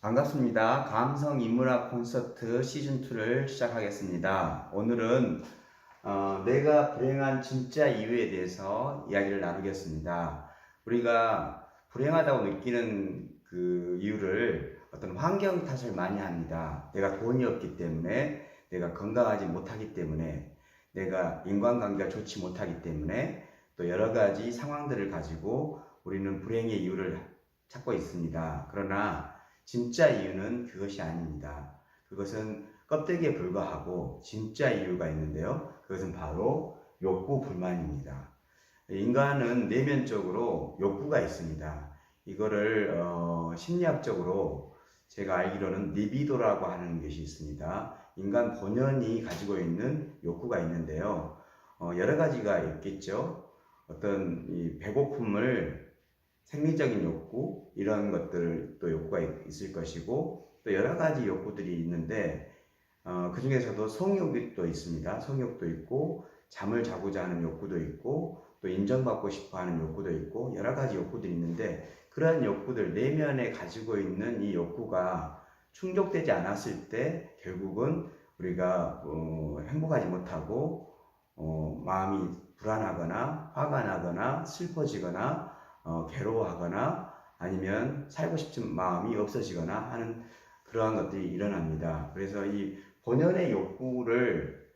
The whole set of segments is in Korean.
반갑습니다. 감성 인문학 콘서트 시즌2를 시작하겠습니다. 오늘은 내가 불행한 진짜 이유에 대해서 이야기를 나누겠습니다. 우리가 불행하다고 느끼는 그 이유를 어떤 환경 탓을 많이 합니다. 내가 돈이 없기 때문에, 내가 건강하지 못하기 때문에, 내가 인간관계가 좋지 못하기 때문에, 또 여러 가지 상황들을 가지고 우리는 불행의 이유를 찾고 있습니다. 그러나 진짜 이유는 그것이 아닙니다. 그것은 껍데기에 불과하고 진짜 이유가 있는데요. 그것은 바로 욕구 불만입니다. 인간은 내면적으로 욕구가 있습니다. 이거를 심리학적으로 제가 알기로는 리비도라고 하는 것이 있습니다. 인간 본연이 가지고 있는 욕구가 있는데요. 여러 가지가 있겠죠. 어떤 이 배고픔을 생리적인 욕구 이런 것들도 욕구가 있을 것이고 또 여러 가지 욕구들이 있는데 그 중에서도 성욕도 있습니다. 성욕도 있고 잠을 자고자 하는 욕구도 있고 또 인정받고 싶어 하는 욕구도 있고 여러 가지 욕구들이 있는데 그러한 욕구들 내면에 가지고 있는 이 욕구가 충족되지 않았을 때 결국은 우리가 행복하지 못하고 마음이 불안하거나 화가 나거나 슬퍼지거나 괴로워하거나 아니면 살고 싶은 마음이 없어지거나 하는 그러한 것들이 일어납니다. 그래서 이 본연의 욕구를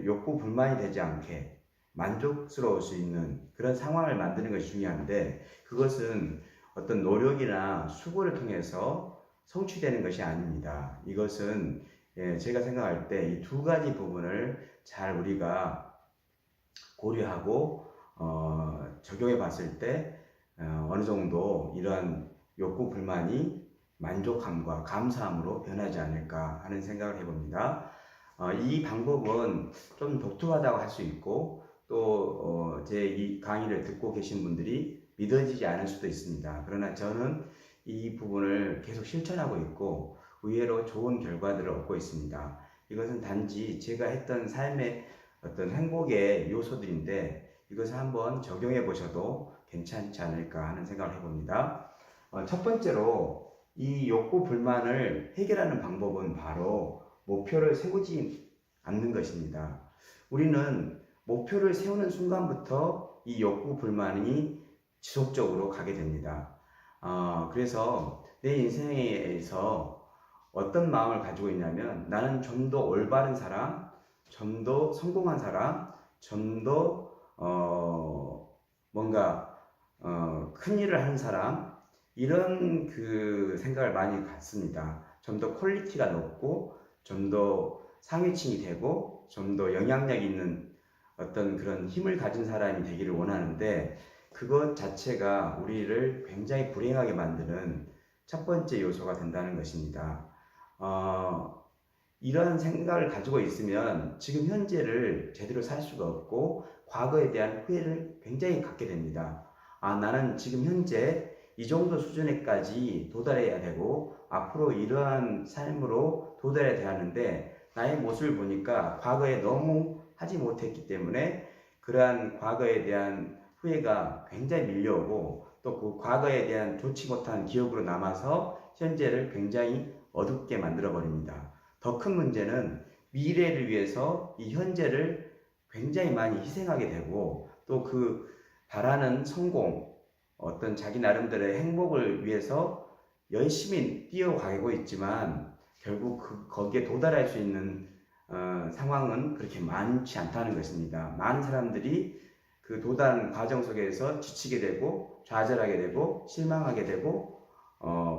욕구 불만이 되지 않게 만족스러울 수 있는 그런 상황을 만드는 것이 중요한데 그것은 어떤 노력이나 수고를 통해서 성취되는 것이 아닙니다. 이것은 제가 생각할 때 이 두 가지 부분을 잘 우리가 고려하고 적용해 봤을 때 어느 정도 이러한 욕구 불만이 만족함과 감사함으로 변하지 않을까 하는 생각을 해봅니다. 이 방법은 좀 독특하다고 할 수 있고 또 제 이 강의를 듣고 계신 분들이 믿어지지 않을 수도 있습니다. 그러나 저는 이 부분을 계속 실천하고 있고 의외로 좋은 결과들을 얻고 있습니다. 이것은 단지 제가 했던 삶의 어떤 행복의 요소들인데 이것을 한번 적용해 보셔도 괜찮지 않을까 하는 생각을 해봅니다. 첫 번째로 이 욕구 불만을 해결하는 방법은 바로 목표를 세우지 않는 것입니다. 우리는 목표를 세우는 순간부터 이 욕구 불만이 지속적으로 가게 됩니다. 그래서 내 인생에서 어떤 마음을 가지고 있냐면 나는 좀 더 올바른 사람, 좀 더 성공한 사람, 좀 더 뭔가 큰 일을 하는 사람 이런 그 생각을 많이 갖습니다. 좀 더 퀄리티가 높고 좀 더 상위층이 되고 좀 더 영향력 있는 어떤 그런 힘을 가진 사람이 되기를 원하는데 그것 자체가 우리를 굉장히 불행하게 만드는 첫 번째 요소가 된다는 것입니다. 이런 생각을 가지고 있으면 지금 현재를 제대로 살 수가 없고 과거에 대한 후회를 굉장히 갖게 됩니다. 나는 지금 현재 이 정도 수준에까지 도달해야 되고 앞으로 이러한 삶으로 도달해야 하는데 나의 모습을 보니까 과거에 너무 하지 못했기 때문에 그러한 과거에 대한 후회가 굉장히 밀려오고 또 그 과거에 대한 좋지 못한 기억으로 남아서 현재를 굉장히 어둡게 만들어 버립니다. 더 큰 문제는 미래를 위해서 이 현재를 굉장히 많이 희생하게 되고 또 그 바라는 성공, 어떤 자기 나름대로의 행복을 위해서 열심히 뛰어가고 있지만 결국 거기에 도달할 수 있는 상황은 그렇게 많지 않다는 것입니다. 많은 사람들이 그 도달 과정 속에서 지치게 되고 좌절하게 되고 실망하게 되고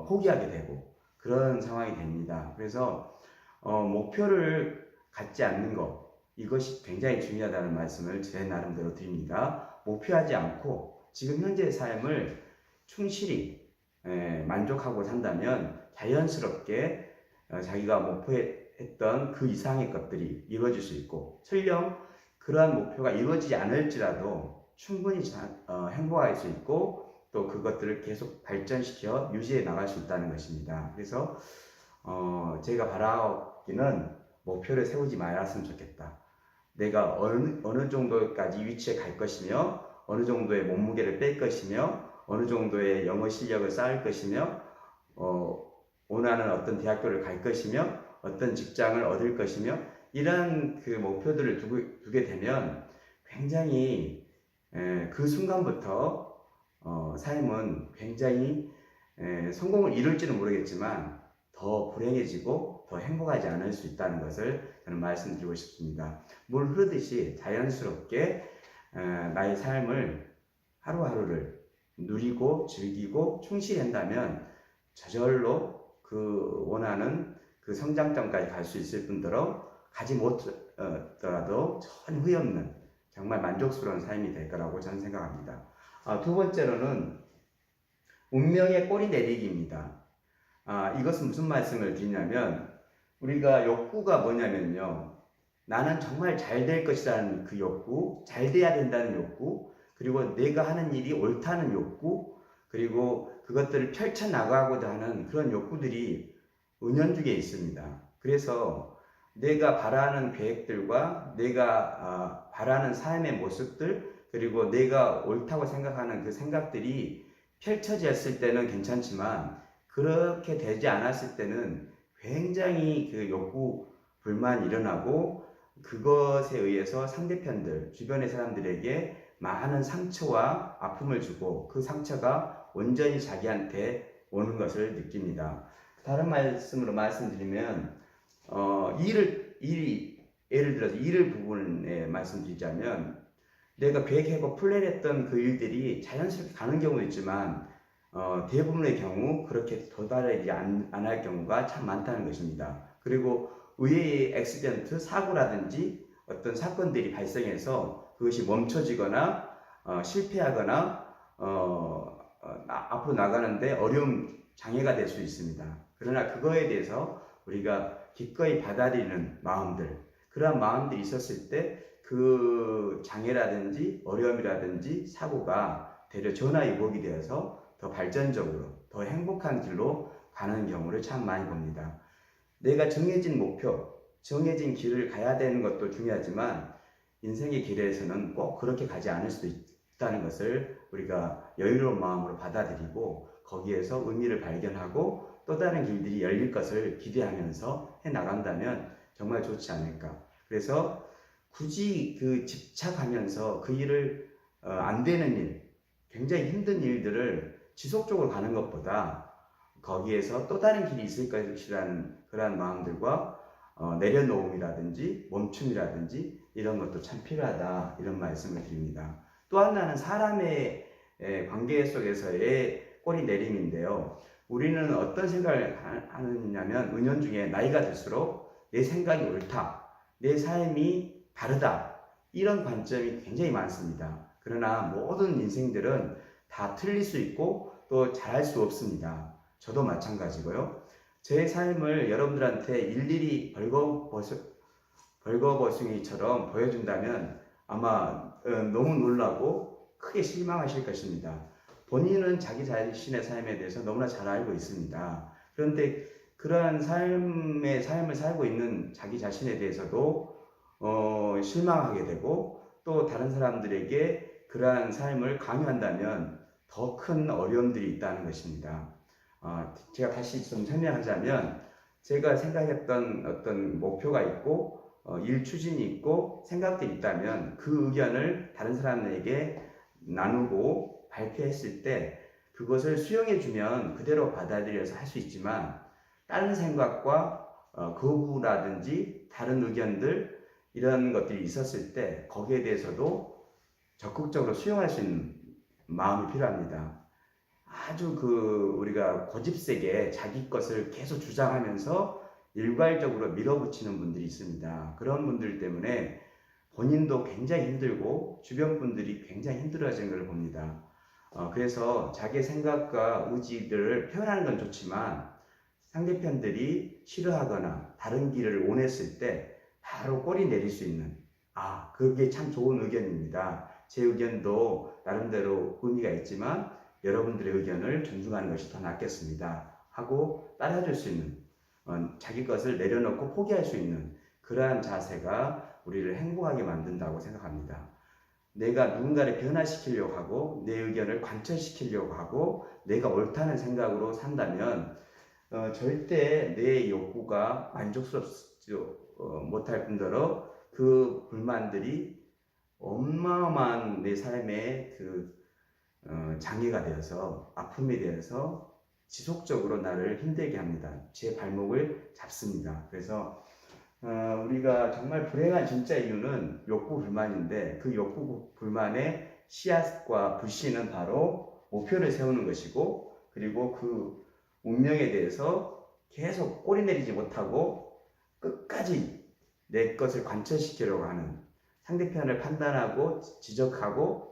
포기하게 되고 그런 상황이 됩니다. 그래서 목표를 갖지 않는 것 이것이 굉장히 중요하다는 말씀을 제 나름대로 드립니다. 목표하지 않고 지금 현재의 삶을 충실히 만족하고 산다면 자연스럽게 자기가 목표했던 그 이상의 것들이 이루어질 수 있고 설령 그러한 목표가 이루어지지 않을지라도 충분히 행복할 수 있고 또 그것들을 계속 발전시켜 유지해 나갈 수 있다는 것입니다. 그래서 제가 바라기는 목표를 세우지 말았으면 좋겠다. 내가 어느 정도까지 위치에 갈 것이며 어느 정도의 몸무게를 뺄 것이며 어느 정도의 영어 실력을 쌓을 것이며 원하는 어떤 대학교를 갈 것이며 어떤 직장을 얻을 것이며 이러한 그 목표들을 두게 되면 굉장히 그 순간부터 삶은 굉장히 성공을 이룰지는 모르겠지만 더 불행해지고 더 행복하지 않을 수 있다는 것을 저는 말씀드리고 싶습니다. 물 흐르듯이 자연스럽게 나의 삶을 하루하루를 누리고 즐기고 충실히 한다면 저절로 그 원하는 그 성장점까지 갈 수 있을 뿐더러 가지 못하더라도 전혀 후회 없는 정말 만족스러운 삶이 될 거라고 저는 생각합니다. 두 번째로는 운명의 꼬리 내리기입니다. 이것은 무슨 말씀을 드리냐면 우리가 욕구가 뭐냐면요. 나는 정말 잘 될 것이라는 그 욕구, 잘 돼야 된다는 욕구, 그리고 내가 하는 일이 옳다는 욕구, 그리고 그것들을 펼쳐나가고자 하는 그런 욕구들이 은연중에 있습니다. 그래서 내가 바라는 계획들과 내가 바라는 삶의 모습들, 그리고 내가 옳다고 생각하는 그 생각들이 펼쳐졌을 때는 괜찮지만 그렇게 되지 않았을 때는 굉장히 그 욕구, 불만이 일어나고 그것에 의해서 상대편들, 주변의 사람들에게 많은 상처와 아픔을 주고 그 상처가 온전히 자기한테 오는 것을 느낍니다. 다른 말씀으로 말씀드리면 예를 들어서 일을 부분에 말씀드리자면 내가 계획하고 플랜했던 그 일들이 자연스럽게 가는 경우도 있지만 대부분의 경우 그렇게 도달하지 않을 경우가 참 많다는 것입니다. 그리고 의외의 액시던트, 사고라든지 어떤 사건들이 발생해서 그것이 멈춰지거나 실패하거나 앞으로 나가는데 어려움, 장애가 될 수 있습니다. 그러나 그거에 대해서 우리가 기꺼이 받아들이는 마음들, 그러한 마음들이 있었을 때 그 장애라든지 어려움이라든지 사고가 되려 전화위복이 되어서 더 발전적으로 더 행복한 길로 가는 경우를 참 많이 봅니다. 내가 정해진 목표, 정해진 길을 가야 되는 것도 중요하지만 인생의 길에서는 꼭 그렇게 가지 않을 수도 있다는 것을 우리가 여유로운 마음으로 받아들이고 거기에서 의미를 발견하고 또 다른 길들이 열릴 것을 기대하면서 해나간다면 정말 좋지 않을까. 그래서 굳이 그 집착하면서 그 일을 안 되는 일, 굉장히 힘든 일들을 지속적으로 가는 것보다 거기에서 또 다른 길이 있을 것이라는 그러한 마음들과 내려놓음이라든지 멈춤이라든지 이런 것도 참 필요하다, 이런 말씀을 드립니다. 또 하나는 사람의 관계 속에서의 꼬리 내림인데요. 우리는 어떤 생각을 하느냐면 은연중에 나이가 들수록 내 생각이 옳다, 내 삶이 다르다, 이런 관점이 굉장히 많습니다. 그러나 모든 인생들은 다 틀릴 수 있고 또 잘할 수 없습니다. 저도 마찬가지고요. 제 삶을 여러분들한테 일일이 벌거벗은이처럼 보여준다면 아마 너무 놀라고 크게 실망하실 것입니다. 본인은 자기 자신의 삶에 대해서 너무나 잘 알고 있습니다. 그런데 그러한 삶을 살고 있는 자기 자신에 대해서도 실망하게 되고 또 다른 사람들에게 그러한 삶을 강요한다면 더 큰 어려움들이 있다는 것입니다. 제가 다시 좀 설명하자면 제가 생각했던 어떤 목표가 있고 일 추진이 있고 생각들이 있다면 그 의견을 다른 사람에게 나누고 발표했을 때 그것을 수용해주면 그대로 받아들여서 할 수 있지만 다른 생각과 거부라든지 다른 의견들 이런 것들이 있었을 때 거기에 대해서도 적극적으로 수용할 수 있는 마음이 필요합니다. 아주 우리가 고집세게 자기 것을 계속 주장하면서 일괄적으로 밀어붙이는 분들이 있습니다. 그런 분들 때문에 본인도 굉장히 힘들고 주변 분들이 굉장히 힘들어지는 걸 봅니다. 그래서 자기 생각과 의지들을 표현하는 건 좋지만 상대편들이 싫어하거나 다른 길을 원했을 때 바로 꼬리 내릴 수 있는 그게 참 좋은 의견입니다. 제 의견도 나름대로 의미가 있지만 여러분들의 의견을 존중하는 것이 더 낫겠습니다 하고 따라줄 수 있는 자기 것을 내려놓고 포기할 수 있는 그러한 자세가 우리를 행복하게 만든다고 생각합니다. 내가 누군가를 변화시키려고 하고 내 의견을 관철시키려고 하고 내가 옳다는 생각으로 산다면 절대 내 욕구가 만족스럽지 못할 뿐더러 그 불만들이 어마어마한 내 삶의 장애가 되어서 아픔이 되어서 지속적으로 나를 힘들게 합니다. 제 발목을 잡습니다. 그래서 우리가 정말 불행한 진짜 이유는 욕구 불만인데 그 욕구 불만의 씨앗과 불씨는 바로 목표를 세우는 것이고 그리고 그 운명에 대해서 계속 꼬리 내리지 못하고 끝까지 내 것을 관철시키려고 하는 상대편을 판단하고 지적하고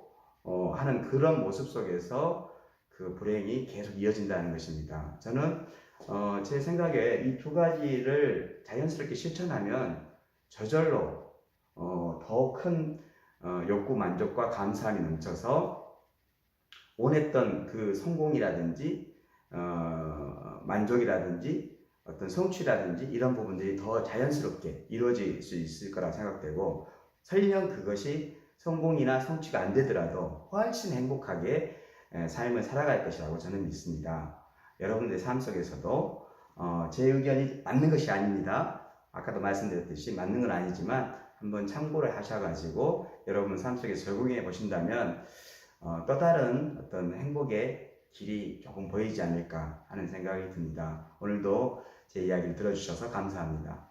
하는 그런 모습 속에서 그 불행이 계속 이어진다는 것입니다. 저는 제 생각에 이 두 가지를 자연스럽게 실천하면 저절로 더 큰 욕구 만족과 감사함이 넘쳐서 원했던 그 성공이라든지 만족이라든지 어떤 성취라든지 이런 부분들이 더 자연스럽게 이루어질 수 있을 거라 생각되고 설령 그것이 성공이나 성취가 안 되더라도 훨씬 행복하게 삶을 살아갈 것이라고 저는 믿습니다. 여러분들의 삶 속에서도 제 의견이 맞는 것이 아닙니다. 아까도 말씀드렸듯이 맞는 건 아니지만 한번 참고를 하셔가지고 여러분 삶 속에 적용해 보신다면 또 다른 어떤 행복의 길이 조금 보이지 않을까 하는 생각이 듭니다. 오늘도 제 이야기를 들어주셔서 감사합니다.